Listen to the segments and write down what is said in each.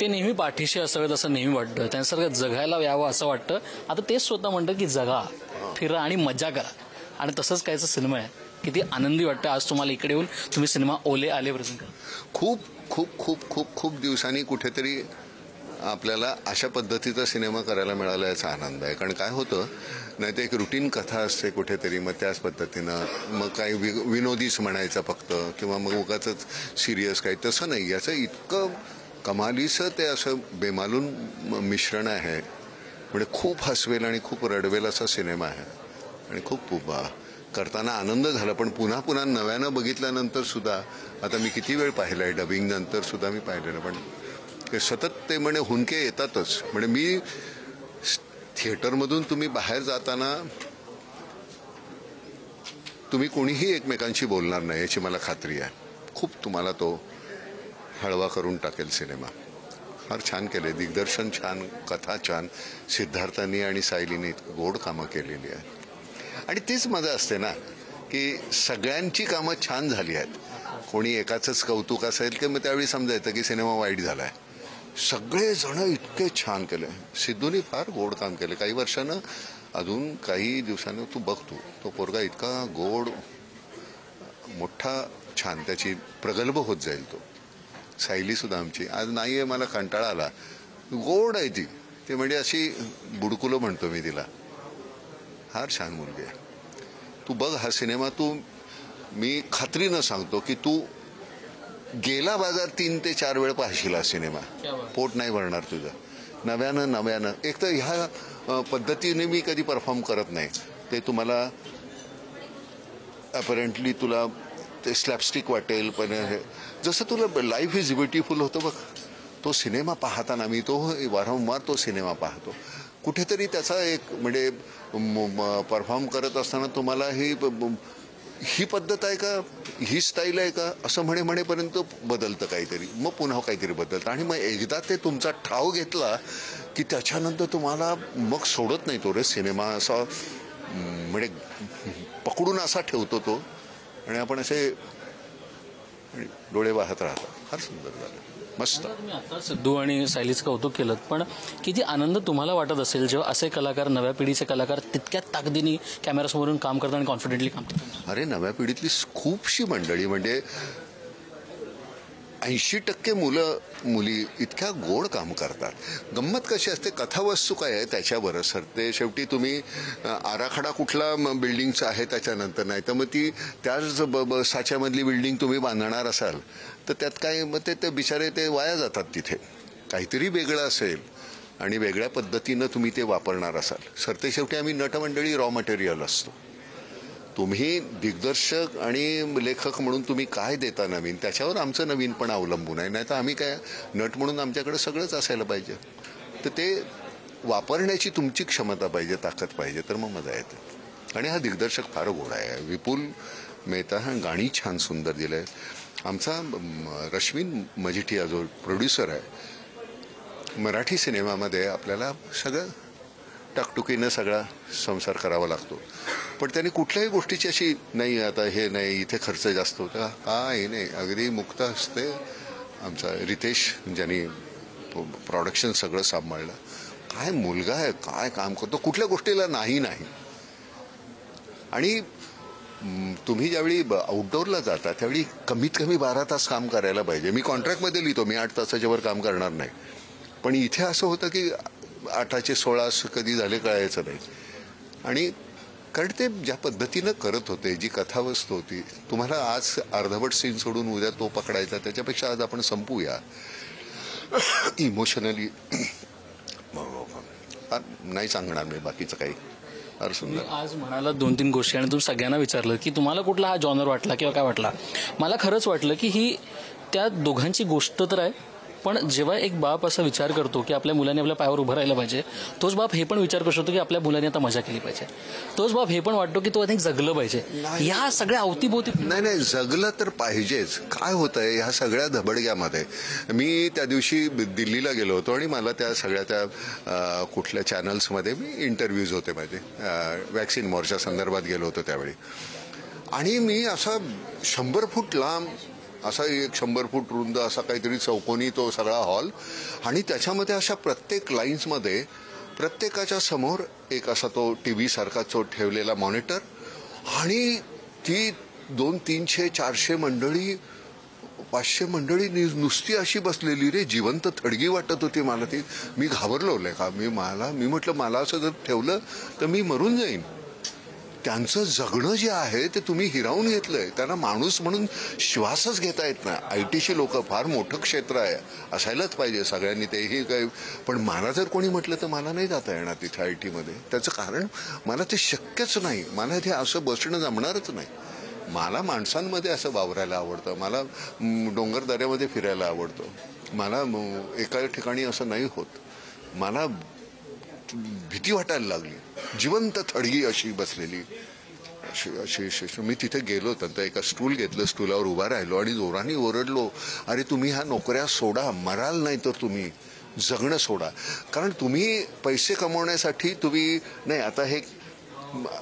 ते नेहमी पाठीशी असावेत असं नेहमी वाटतं, त्यांच्यासारखं जगायला यावं असं वाटतं. आता तेच स्वतः म्हणतं की जगा, फिरा आणि मजा करा. आणि तसंच कायचा सिनेमा आहे, किती आनंदी वाटतं आज तुम्हाला इकडे येऊन तुम्ही सिनेमा ओले आले प्रेझेंट करा. खूप खूप खूप खूप खूप दिवसांनी कुठेतरी आपल्याला अशा पद्धतीचा सिनेमा करायला मिळाला याचा आनंद आहे. कारण काय होतं, नाही तर एक रुटीन कथा असते कुठेतरी, मग त्याच पद्धतीनं मग काही विनोदीच म्हणायचं फक्त, किंवा मग उगाचच सिरियस काही, तसं नाही. याचं इतकं कमालीचं ते असं बेमालून मिश्रण आहे. म्हणजे खूप हसवेल आणि खूप रडवेल असा सिनेमा आहे. आणि खूप करताना आनंद झाला. पण पुन्हा पुन्हा नव्यानं बघितल्यानंतर सुद्धा, आता मी किती वेळ पाहिलं आहे, डबिंग नंतर सुद्धा मी पाहिलेलं, पण सतत ते म्हणे हुंदके येतातच. म्हणजे मी थिएटरमधून तुम्ही बाहेर जाताना तुम्ही कोणीही एकमेकांशी बोलणार नाही याची मला खात्री आहे. खूप तुम्हाला तो हळवा करून टाकेल सिनेमा. फार छान केले, दिग्दर्शन छान, कथा छान, सिद्धार्थांनी आणि सायलीने इतकं गोड कामं केलेली आहेत. आणि तीच मजा असते ना, की सगळ्यांची कामं छान झाली आहेत. कोणी एकाचंच कौतुक असेल की मग त्यावेळी समजायचं की सिनेमा वाईट झाला आहे. सगळेजण इतके छान केले. सिद्धूने फार गोड काम केले. काही वर्षानं, अजून काही दिवसानं तू बघतो, तो पोरगा इतका गोड, मोठा, छान, त्याची प्रगल्भ होत जाईल तो. सायली सुद्धा आमची आज नाही आहे, मला कंटाळा आला, गोड आहे ती. ती म्हणजे अशी बुडकुलं म्हणतो मी तिला. फार छान मुलगी आहे. तू बघ हा सिनेमा. मी खात्रीनं सांगतो की तू गेला बाजार 3 ते 4 वेळ पाहशील हा सिनेमा. पोट नाही भरणार तुझं. नव्यानं एक तर ह्या पद्धतीने मी कधी परफॉर्म करत नाही. ते तुम्हाला अपॅरेंटली तुला ते स्लॅपस्टिक वाटेल, पण जसं तुला लाईफ इज ब्युटिफुल होतं बघ, तो सिनेमा पाहताना मी तो वारंवार तो सिनेमा पाहतो. कुठेतरी त्याचा एक म्हणजे परफॉर्म करत असताना तुम्हाला ही पद्धत आहे का, ही स्टाईल आहे का, असं म्हणेपर्यंत बदलतं काहीतरी, मग पुन्हा काहीतरी बदलतं. आणि मग एकदा ते तुमचा ठाव घेतला की त्याच्यानंतर तुम्हाला मग सोडत नाही तो रे सिनेमा. असा म्हणजे पकडून असा ठेवतो तो, आणि आपण असे डोळे वाहत राहतात. फार सुंदर झालं, मस्त. तुम्ही आता सिद्धू आणि सायलीचं कौतुक केलं, पण किती आनंद तुम्हाला वाटत असेल जेव्हा असे कलाकार, नव्या पिढीचे कलाकार तितक्या ताकदीने कॅमेरासमोरून काम करतात आणि कॉन्फिडेंटली काम करतात. अरे नव्या पिढीतली खूपशी मंडळी, म्हणजे 80% मुलं मुली इतक्या गोड काम करतात. गंमत कशी असते, कथावस्तू काय आहे त्याच्यावर सरते. शेवटी तुम्ही आराखडा कुठला बिल्डिंगचा आहे त्याच्यानंतर, नाही तर मग ती त्याच साच्यामधली बिल्डिंग तुम्ही बांधणार असाल तर त्यात काय, मग ते बिचारे ते वाया जातात. तिथे काहीतरी वेगळं असेल आणि वेगळ्या पद्धतीनं तुम्ही ते वापरणार असाल. सरते शेवटी आम्ही नटमंडळी रॉ मटेरियल असतो. तुम्ही दिग्दर्शक आणि लेखक म्हणून तुम्ही काय देता नवीन, त्याच्यावर आमचं नवीनपणा अवलंबून आहे. नाही तर आम्ही काय, नट म्हणून आमच्याकडे सगळंच असायला पाहिजे. तर ते वापरण्याची तुमची क्षमता पाहिजे, ताकद पाहिजे, तर मग मजा येते. आणि हा दिग्दर्शक फार गोड आहे, विपुल मेहता. हा गाणी छान सुंदर दिलं आहे. आमचा रश्मीन मजिठिया जो प्रोड्युसर आहे, मराठी सिनेमामध्ये आपल्याला सगळं टाकटुकीनं सगळा संसार करावा लागतो. पण त्यांनी कुठल्याही गोष्टीची अशी नाही, आता हे नाही, इथे खर्च जास्त होता, हे नाही, अगदी मुक्त असते. आमचा रितेश, ज्यांनी प्रोडक्शन सगळं सांभाळलं, काय मुलगा आहे, काय काम करतो, कुठल्या गोष्टीला नाही. आणि तुम्ही ज्यावेळी आउटडोअरला जाता त्यावेळी कमीत कमी 12 तास काम करायला पाहिजे. मी कॉन्ट्रॅक्टमध्ये लिहितो मी 8 तासाच्या वर काम करणार नाही. पण इथे असं होतं की 8चे 16 कधी झाले कळायचं नाही. आणि कारण ते ज्या पद्धतीनं करत होते, जी कथावस्तू होती, तुम्हाला आज अर्धवट सीन सोडून उद्या तो पकडायचा, त्याच्यापेक्षा आज आपण संपूया इमोशनली. नाही सांगणार मी बाकीचं काही. फार सुंदर. आज म्हणाला 2-3 गोष्टी आणि तुम्ही सगळ्यांना विचारलं की तुम्हाला कुठला हा जॉनर वाटला किंवा काय वाटला. मला खरंच वाटलं की ही त्या दोघांची गोष्ट तर आहे, पण जेव्हा एक बाप असा विचार करतो की आपल्या मुलांनी आपल्या पायावर उभं राहिलं पाहिजे, तोच बाप हे पण विचार करू शकतो की आपल्या मुलांनी आता मजा केली पाहिजे. तोच बाप हे पण वाटतो की तो अधिक जगलं पाहिजे. या सगळ्या अवतीभोवती नाही, जगलं तर पाहिजेच. काय होतंय ह्या सगळ्या धबडग्यामध्ये, मी त्या दिवशी दिल्लीला गेलो होतो आणि मला त्या सगळ्या त्या कुठल्या चॅनल्समध्ये मी इंटरव्ह्यूज होते माझे, वॅक्सिन मोर्चा संदर्भात गेलो होतो त्यावेळी. आणि मी असा 100 फूट लांब असा एक 100 फूट रुंद असा काहीतरी चौकोनी तो सगळा हॉल, आणि त्याच्यामध्ये अशा प्रत्येक लाईन्समध्ये प्रत्येकाच्या समोर एक असा तो TV सारखा तो ठेवलेला मॉनिटर, आणि ती 200, 300, 400 मंडळी, 500 मंडळी नुसती अशी बसलेली रे, जिवंत थडगी वाटत होती मला ती. मी घाबरलो का, मी म्हटलं मला असं जर ठेवलं तर मी मरून जाईन. त्यांचं जगणं जे आहे ते तुम्ही हिरावून घेतलंय. त्यांना माणूस म्हणून श्वासच घेता येत नाही. ITची लोक फार मोठं क्षेत्र आहे, असायलाच पाहिजे सगळ्यांनी, तेही काय. पण मला जर कोणी म्हटलं तर मला नाही जाता येणार तिथे ITमध्ये. त्याचं कारण मला ते शक्यच नाही. मला ते असं बसणं जमणारच नाही. मला माणसांमध्ये असं वावरायला आवडतं, मला डोंगर दऱ्यामध्ये फिरायला आवडतं, मला एका ठिकाणी असं नाही होत. मला भीती वाटायला लागली, जिवंत थडगी अशी बसलेली अशी. मी तिथे गेलो, तर एका स्टूल घेतलं, स्टूलावर उभा राहिलो आणि जोराने ओरडलो, अरे तुम्ही ह्या नोकऱ्या सोडा, मराल नाही तर तुम्ही जगणं सोडा. कारण तुम्ही पैसे कमवण्यासाठी तुम्ही नाही,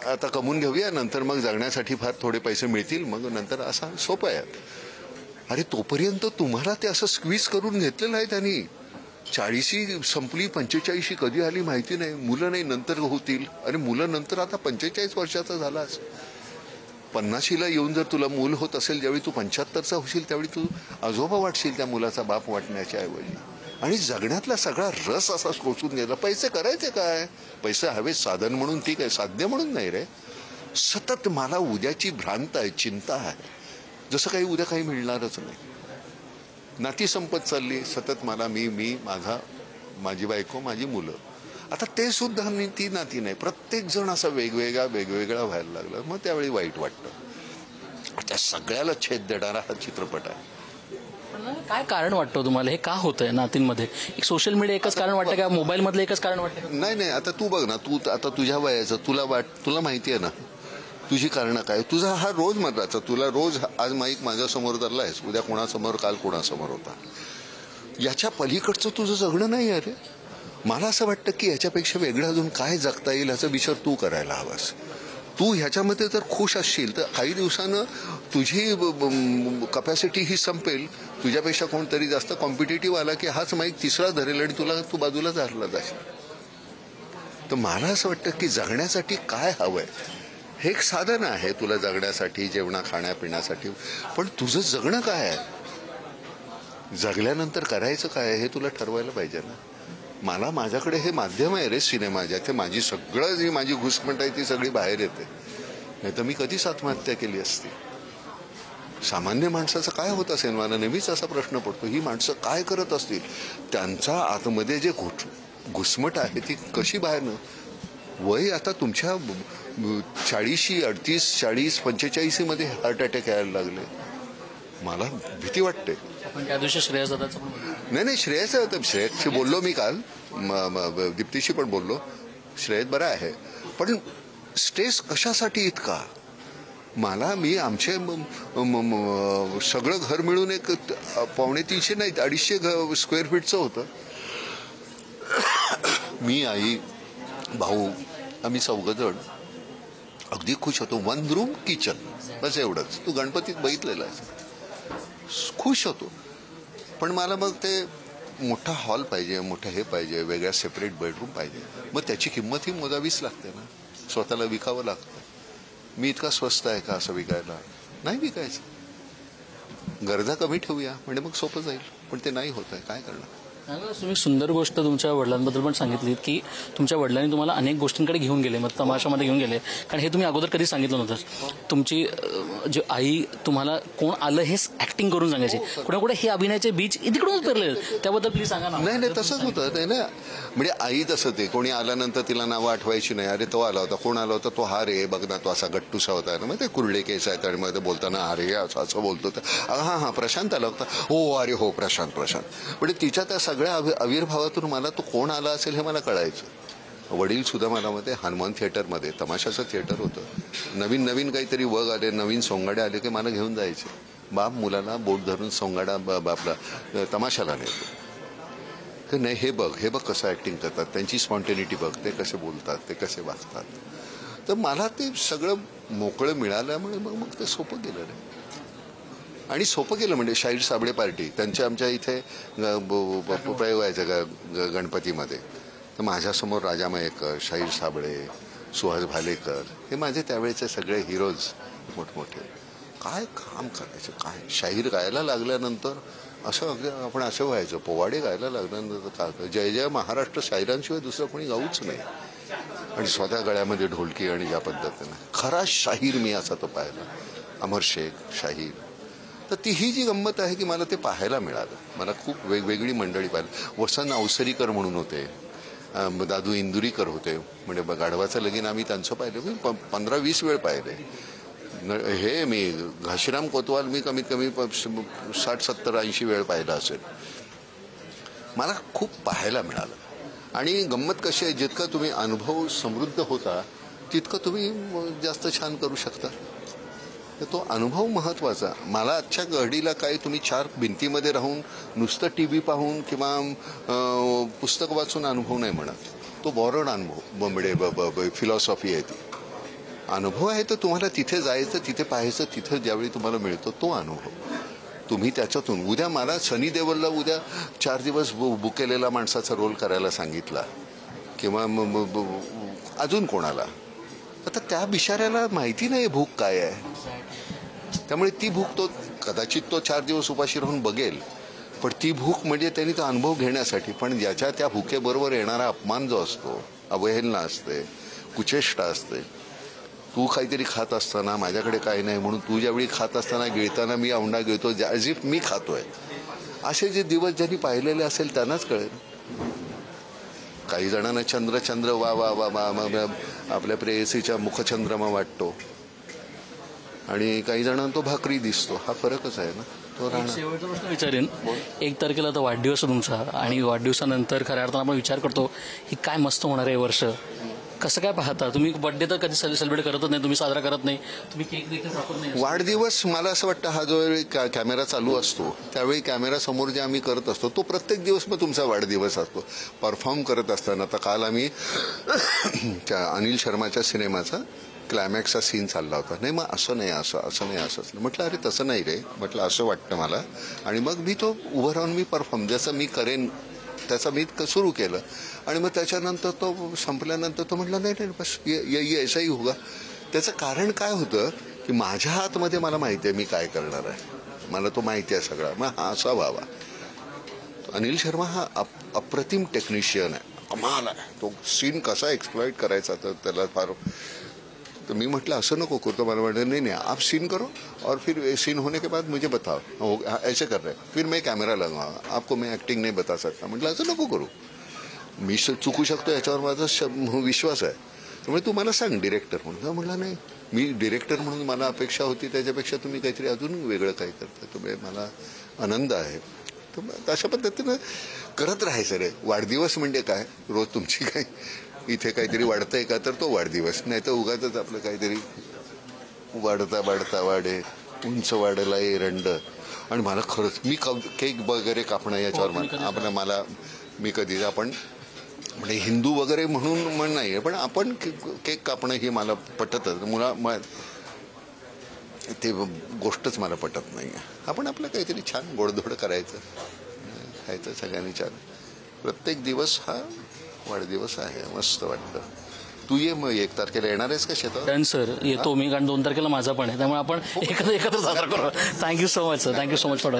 आता कमवून घेऊया, नंतर मग जगण्यासाठी फार थोडे पैसे मिळतील, मग नंतर असा सोपं आहे. अरे तोपर्यंत तुम्हाला ते असं स्क्वीज करून घेतलेलं आहे त्यांनी. 40 संपली, 45 कधी आली माहिती नाही. मुलं नाही, नंतर होतील. अरे मुलं नंतर, आता 45 वर्षाचा झालास, 50ला येऊन जर तुला मूल होत असेल, ज्यावेळी तू 75चा होशील त्यावेळी तू आजोबा वाटशील त्या मुलाचा बाप वाटण्याच्या ऐवजी. आणि जगण्यातला सगळा रस असा सोसून गेला. पैसे करायचे काय, पैसे हवे साधन म्हणून, ठीक आहे, साध्य म्हणून नाही रे. सतत मला उद्याची भ्रांत आहे, चिंता आहे, जसं काही उद्या काही मिळणारच नाही. नाती संपत चालली सतत. मला मी माझी बायको, माझी मुलं. आता ते सुद्धा ती नाती नाही. प्रत्येक जण असा वेगवेगळा व्हायला लागला. मग त्यावेळी वाईट वाटतं. त्या सगळ्याला छेद देणारा हा चित्रपट आहे. काय कारण वाटतं तुम्हाला, हे का होतंय नातींमध्ये? एक सोशल मीडिया एकच कारण वाटतं का, मोबाईल मधलं एकच कारण वाटतं? नाही, आता तू बघ ना, तू आता तुझ्या वयाचं तुला माहिती आहे ना तुझी कारणं काय. तुझा हा रोजमर्राचा, तुला रोज आज माईक माझ्यासमोर धरलायस, उद्या कोणासमोर, काल कोणासमोर होता. याच्या पलीकडचं तुझं जगणं नाही आहे रे. मला असं वाटतं की याच्यापेक्षा वेगळं अजून काय जगता येईल ह्याचा विचार तू करायला हवास. तू ह्याच्यामध्ये जर खुश असशील तर काही दिवसानं तुझी कपॅसिटी ही संपेल. तुझ्यापेक्षा कोणतरी जास्त कॉम्पिटेटिव्ह आला की हाच माईक तिसरा धरेल आणि तू बाजूला धरला जाशील. तर मला असं वाटतं की जगण्यासाठी काय हवंय हे एक साधन आहे तुला जगण्यासाठी, जेवणा खाण्यापिण्यासाठी. पण तुझं जगणं काय आहे, जगल्यानंतर करायचं काय हे तुला ठरवायला पाहिजे ना. मला माझ्याकडे हे माध्यम आहे रे, सिनेमा, ज्याथे माझी सगळं जी माझी घुसमट आहे ती सगळी बाहेर येते. नाही तर मी कधीच आत्महत्या केली असती. सामान्य माणसाचं काय होत असेल, मला नेहमीच असा प्रश्न पडतो. ही माणसं काय करत असतील, त्यांचा आतमध्ये जे घुसमट आहे ती कशी बाहेर न. वय आता तुमच्या 40, 38, 40, 45 मध्ये हार्ट अटॅक यायला लागले. मला भीती वाटते. पण त्या दिवशी श्रेयस दादाचं नाही, श्रेयसशी बोललो मी काल, दीप्तीशी पण बोललो. श्रेयस बरा आहे, पण स्ट्रेस कशासाठी इतका. मी आमचे सगळं घर मिळून एक 250 नाही 250 स्क्वेअर फीटचं होतं. मी, आई, भाऊ, आम्ही 4 जण अगदी खुश होतो. 1 रूम किचन, बस एवढंच. तू गणपतीत बघितलेलं आहे, खुश होतो. पण मला मग ते मोठा हॉल पाहिजे, मोठं हे पाहिजे, वेगळ्या सेपरेट बेडरूम पाहिजे. मग त्याची किंमत ही मोजावीच लागते ना, स्वतःला विकावं लागतं. मी इतका स्वस्त आहे का असं विकायला? नाही विकायचं. गरजा कमी ठेवूया म्हणजे मग सोपं जाईल. पण ते नाही होत आहे, काय करणार. तुम्ही सुंदर गोष्ट तुमच्या वडिलांबद्दल पण सांगितलीत की तुमच्या वडिलांनी तुम्हाला अनेक गोष्टींकडे घेऊन गेले, मग तमाशामध्ये घेऊन गेले. कारण हे तुम्ही अगोदर कधी सांगितलं नव्हतं. तुमची जी आई तुम्हाला कोण आलं हे ऍक्टिंग करून सांगायचे, कुठे हे अभिनयाचे बीज तिकडूनच पेरले. त्याबद्दल प्लीज सांगा ना. नाही, तसंच होतं ते ना. म्हणजे आई तसं, ते कोणी आल्यानंतर तिला नावं आठवायची नाही. अरे तो आला होता, कोण आला होता, तो हा रे, बघ ना तो असा गट्टूसा होता ना, मग ते कुरळे केस आहेत आणि मग ते बोलताना अरे असं बोलतो. हा प्रशांत आला होता, हो अरे हो प्रशांत. म्हणजे तिच्या त्या सगळ्या आविर्भावातून मला तो कोण आला असेल हे मला कळायचं. वडील सुद्धा मला मध्ये हनुमान थिएटरमध्ये, तमाशाचं थिएटर होतं, नवीन काहीतरी वग आले, नवीन सोंगाडे आले की मला घेऊन जायचे. बाप मुलाला बोट धरून सोंगाडा बापला तमाशाला नेतो की नाही, हे बघ कसं ऍक्टिंग करतात, त्यांची स्पॉन्टेनिटी बघ, ते कसे बोलतात, ते कसे वागतात. तर मला ते सगळं मोकळं मिळाल्यामुळे मग ते सोपं गेलं नाही. आणि सोपं केलं म्हणजे शाहीर साबळे पार्टी त्यांच्या आमच्या इथे प्रयोग व्हायचा गणपतीमध्ये. तर माझ्यासमोर राजा मयेकर, शाहीर साबळे, सुहास भालेकर हे माझे त्यावेळेचे सगळे हिरोज मोठमोठे. काय काम करायचं, काय शाहीर गायला लागल्यानंतर असं अगदी आपण असं व्हायचं. पोवाडे गायला लागल्यानंतर काय जय जय महाराष्ट्र शाहिरांशिवाय दुसरं कोणी गाऊच नाही. आणि स्वतः गळ्यामध्ये ढोलकी आणि ज्या पद्धतीनं खरा शाहीर मी असा तो पाहिला. अमर शेख शाहीर. तर ती ही जी गंमत आहे की मला ते पाहायला मिळालं. मला खूप वेगवेगळी मंडळी पाहिली. वसंत अवसरीकर म्हणून होते, दादू इंदुरीकर होते. म्हणजे गाढवाचं लगीन आम्ही त्यांचं पाहिलं. मी 15-20 वेळ पाहिले. हे मी घाशीराम कोतवाल मी कमीत कमी 60-70-80 वेळ पाहिला असेल. मला खूप पाहायला मिळालं. आणि गंमत कशी आहे, जितका तुम्ही अनुभव समृद्ध होता तितकं तुम्ही जास्त छान करू शकता. तर तो अनुभव महत्त्वाचा. मला आजच्या घडीला काही तुम्ही 4 भिंतीमध्ये राहून नुसतं TV पाहून किंवा पुस्तक वाचून अनुभव नाही म्हणत. तो बॉरोड अनुभव म्हणजे फिलॉसॉफी आहे ती. अनुभव आहे तर तुम्हाला तिथे जायचं, तिथे पाहायचं, तिथं ज्यावेळी तुम्हाला मिळतो तो अनुभव तुम्ही त्याच्यातून. उद्या मला सनी देओलला उद्या 4 दिवस बुकेलेला माणसाचा रोल करायला सांगितला किंवा अजून कोणाला, आता त्या बिचाऱ्याला माहिती नाही भूक काय आहे. त्यामुळे ती भूक तो कदाचित तो 4 दिवस उपाशी राहून बघेल, पण ती भूक म्हणजे त्यांनी तो अनुभव घेण्यासाठी. पण ज्याच्या त्या भुकेबरोबर येणारा अपमान जो असतो, अवहेलना असते, कुचेष्टा असते. तू काहीतरी खात असताना माझ्याकडे काही नाही म्हणून तू ज्यावेळी खात असताना गिळताना मी औंढा गिळतो ॲज इफ मी खातोय. असे जे दिवस ज्यांनी पाहिलेले असेल त्यांनाच कळेल. काही जणांना चंद्र वा वा वा वा आपल्या प्रेयसीच्या मुखचंद्रमा वाटतो आणि काही जणांना तो भाकरी दिसतो. हा फरकच आहे ना. तो शेवटचा प्रश्न विचारेन. 1 तारखेला तर वाढदिवस आहे तुमचा आणि वाढदिवसानंतर खऱ्या अर्थानं आपण विचार करतो ही काय मस्त होणार आहे वर्ष. कसं काय पाहता तुम्ही? बर्थडे तर कधी सेलिब्रेट करतच नाही, तुम्ही साजरा करत नाही, तुम्ही केक देखील कापत नाही. वाढदिवस मला असं वाटतं हा जो वेळी कॅमेरा चालू असतो त्यावेळी कॅमेरा समोर जे आम्ही करत असतो तो प्रत्येक दिवस मग तुमचा वाढदिवस असतो. परफॉर्म करत असताना आता काल आम्ही अनिल शर्माच्या सिनेमाचा क्लायमॅक्सचा सीन चालला होता. नाही मग असं नाही असं नाही असं म्हटलं. अरे तसं नाही रे म्हटलं, असं वाटतं मला. आणि मग मी तो उभं राहून मी परफॉर्म जसं मी करेन त्याचा मी सुरू केलं. आणि मग त्याच्यानंतर तो संपल्यानंतर तो म्हटला नाही बस ये ऐसाही होगा. त्याचं कारण काय होतं की माझ्या हातमध्ये मला माहिती आहे मी काय करणार आहे. मला तो माहिती आहे सगळा. मग हा असा व्हावा. अनिल शर्मा हा अप्रतिम टेक्निशियन आहे, कमाल आहे. तो सीन कसा एक्सप्लॉइट करायचा तर त्याला फार. तो मी म्हटलं असं नको करतो. मला म्हटलं नाही आप सीन करो और फिर सीन होने के बाद मुझे बताओ ऐसे कर रहे फिर मैं कैमरा लगाऊंगा आपको मैं एक्टिंग नहीं बता सकता. म्हटलं असं नको करू. मी चुकू शकतो याच्यावर माझा विश्वास आहे. त्यामुळे तू मला सांग डिरेक्टर म्हणून. म्हटलं नाही मी डिरेक्टर म्हणून मला अपेक्षा होती त्याच्यापेक्षा तुम्ही काहीतरी अजून वेगळं काही करता. तुम्ही मला आनंद आहे. तर अशा पद्धतीनं करत राहायचं रे. वाढदिवस म्हणजे काय, रोज तुमची काय इथे काहीतरी वाढतंय का तर तो वाढदिवस. नाही तर उगाच आपलं काहीतरी वाढता वाढे उंच वाढला एरंड. आणि मला खरंच मी केक वगैरे कापणं याच्यावर मला मी कधी आपण म्हणजे हिंदू वगैरे म्हणून नाही आहे पण आपण केक कापणं ही मला पटतच. मुला ते गोष्टच मला पटत नाही आहे. आपण आपलं काहीतरी छान गोडधोड करायचं, खायचं सगळ्यांनी छान. प्रत्येक दिवस हा वाढदिवस आहे. मस्त वाटतं. तू ये मग 1 तारखेला येणार आहेस का शेतात? डन सर, येतो मी. कारण 2 तारखेला माझा पण आहे. त्यामुळे आपण एकत्र साजरा करू. Thank you so much sir. Thank you so much for